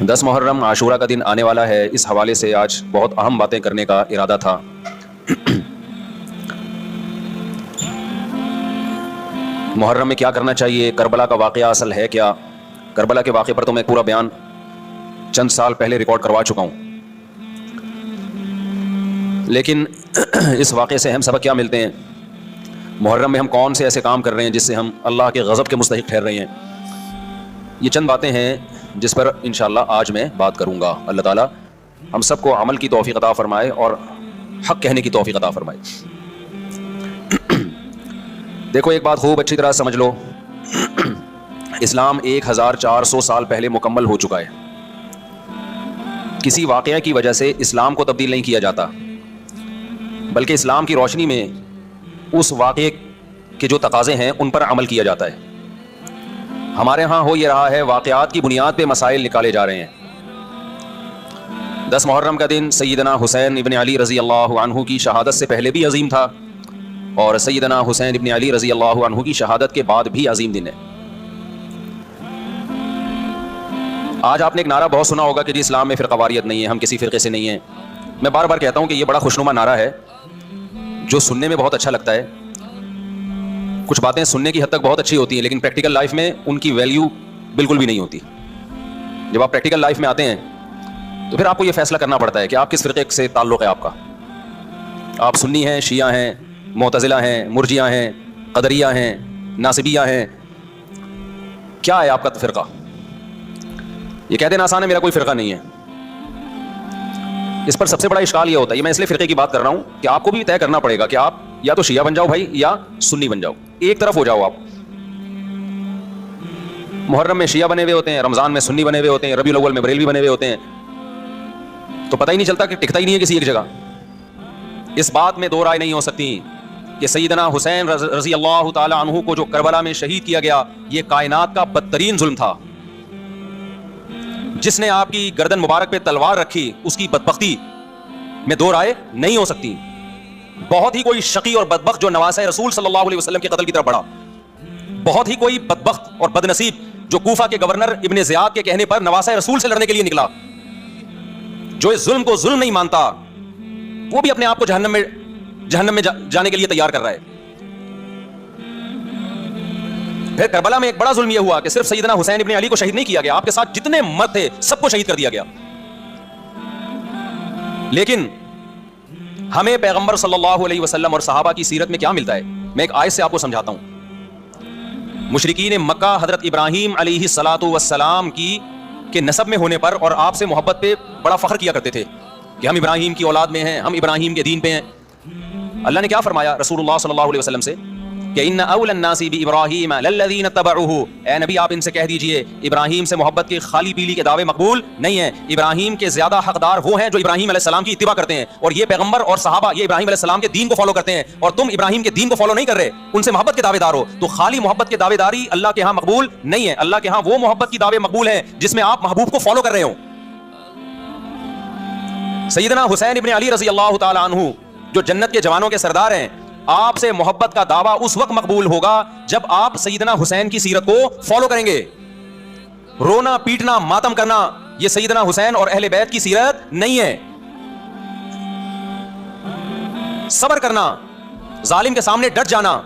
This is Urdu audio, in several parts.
10 محرم عاشورہ کا دن آنے والا ہے، اس حوالے سے آج بہت اہم باتیں کرنے کا ارادہ تھا۔ محرم میں کیا کرنا چاہیے، کربلا کا واقعہ اصل ہے کیا؟ کربلا کے واقعے پر تو میں پورا بیان چند سال پہلے ریکارڈ کروا چکا ہوں، لیکن اس واقعے سے ہم سبق کیا ملتے ہیں؟ محرم میں ہم کون سے ایسے کام کر رہے ہیں جس سے ہم اللہ کے غضب کے مستحق ٹھہر رہے ہیں؟ یہ چند باتیں ہیں جس پر انشاءاللہ آج میں بات کروں گا۔ اللہ تعالیٰ ہم سب کو عمل کی توفیق عطا فرمائے اور حق کہنے کی توفیق عطا فرمائے۔ دیکھو ایک بات خوب اچھی طرح سمجھ لو، اسلام 1400 سال پہلے مکمل ہو چکا ہے۔ کسی واقعہ کی وجہ سے اسلام کو تبدیل نہیں کیا جاتا، بلکہ اسلام کی روشنی میں اس واقعے کے جو تقاضے ہیں ان پر عمل کیا جاتا ہے۔ ہمارے ہاں ہو یہ رہا ہے، واقعات کی بنیاد پہ مسائل نکالے جا رہے ہیں۔ 10 محرم کا دن سیدنا حسین ابن علی رضی اللہ عنہ کی شہادت سے پہلے بھی عظیم تھا، اور سیدنا حسین ابن علی رضی اللہ عنہ کی شہادت کے بعد بھی عظیم دن ہے۔ آج آپ نے ایک نعرہ بہت سنا ہوگا کہ جی اسلام میں فرقہ واریت نہیں ہے، ہم کسی فرقے سے نہیں ہیں۔ میں بار بار کہتا ہوں کہ یہ بڑا خوشنما نعرہ ہے جو سننے میں بہت اچھا لگتا ہے۔ کچھ باتیں سننے کی حد تک بہت اچھی ہوتی ہیں، لیکن پریکٹیکل لائف میں ان کی ویلیو بالکل بھی نہیں ہوتی۔ جب آپ پریکٹیکل لائف میں آتے ہیں تو پھر آپ کو یہ فیصلہ کرنا پڑتا ہے کہ آپ کس فرقے سے تعلق ہے آپ کا۔ آپ سنی ہیں، شیعہ ہیں، معتزلہ ہیں، مرجیہ ہیں، قدریہ ہیں، ناصبیہ ہیں، کیا ہے آپ کا فرقہ؟ یہ کہہ دینا آسان ہے، میرا کوئی فرقہ نہیں ہے۔ اس پر سب سے بڑا اشکال یہ ہوتا ہے، میں اس لیے فرقے کی بات کر رہا ہوں کہ آپ کو بھی طے کرنا پڑے گا کہ آپ یا تو شیعہ بن جاؤ بھائی، یا سنی بن جاؤ، ایک طرف ہو جاؤ آپ۔ محرم میں شیعہ بنے ہوئے ہوتے ہیں، رمضان میں سنی بنے ہوئے ہوتے ہیں، ربیع الاول میں بریلوی بنے ہوئے ہوتے ہیں، تو پتہ ہی نہیں چلتا کہ ٹکتا ہی نہیں ہے کسی ایک جگہ۔ اس بات میں دو رائے نہیں ہو سکتی کہ سیدنا حسین رضی اللہ تعالی عنہ کو جو کربلا میں شہید کیا گیا، یہ کائنات کا بدترین ظلم تھا۔ جس نے آپ کی گردن مبارک پہ تلوار رکھی، اس کی بدبختی میں دو رائے نہیں ہو سکتی۔ بہت ہی کوئی شقی اور بدبخت جو نواسہ رسول صلی اللہ علیہ وسلم کے قتل کی طرف بڑھا، بہت ہی کوئی بدبخت اور بدنصیب جو کوفہ کے گورنر ابن زیاد کے کہنے پر نواسہ رسول سے لڑنے کے لیے نکلا۔ جو اس ظلم کو ظلم نہیں مانتا، وہ بھی اپنے آپ کو جہنم میں جانے کے لیے تیار کر رہا ہے۔ پھر کربلا میں ایک بڑا ظلم یہ ہوا کہ صرف سیدنا حسین ابن علی کو شہید نہیں کیا گیا، آپ کے ساتھ جتنے مرد تھے سب کو شہید کر دیا گیا۔ لیکن ہمیں پیغمبر صلی اللہ علیہ وسلم اور صحابہ کی سیرت میں کیا ملتا ہے؟ میں ایک آیت سے آپ کو سمجھاتا ہوں۔ مشرکین مکہ حضرت ابراہیم علیہ الصلاۃ والسلام کے نسب میں ہونے پر اور آپ سے محبت پہ بڑا فخر کیا کرتے تھے کہ ہم ابراہیم کی اولاد میں ہیں، ہم ابراہیم کے دین پہ ہیں۔ اللہ نے کیا فرمایا رسول اللہ صلی اللہ علیہ وسلم سے کہ ان اول الناس بابراہیم للذین اتبعوہ، اے نبی آپ ان سے کہہ دیجئے ابراہیم سے محبت کے خالی پیلی کے دعوے مقبول نہیں ہیں۔ ابراہیم کے زیادہ حقدار وہ ہیں جو ابراہیم علیہ السلام کی اتباع کرتے ہیں، اور یہ پیغمبر اور صحابہ یہ ابراہیم علیہ السلام کے دین کو فالو کرتے ہیں، اور تم ابراہیم کے دین کو فالو نہیں کر رہے، ان سے محبت کے دعوے دار ہو۔ تو خالی محبت کے دعوے داری اللہ کے ہاں مقبول نہیں ہے، اللہ کے ہاں وہ محبت کی دعوے مقبول ہیں جس میں آپ محبوب کو فالو کر رہے ہوں۔ سیدنا حسین ابن علی رضی اللہ تعالی عنہ جو جنت کے جوانوں کے سردار ہیں، آپ سے محبت کا دعویٰ اس وقت مقبول ہوگا جب آپ سیدنا حسین کی سیرت کو فالو کریں گے۔ رونا پیٹنا ماتم کرنا یہ سیدنا حسین اور اہل بیت کی سیرت نہیں ہے۔ صبر کرنا، ظالم کے سامنے ڈٹ جانا،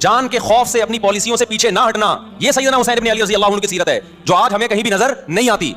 جان کے خوف سے اپنی پالیسیوں سے پیچھے نہ ہٹنا، یہ سیدنا حسین ابن علی رضی اللہ عنہ کی سیرت ہے جو آج ہمیں کہیں بھی نظر نہیں آتی۔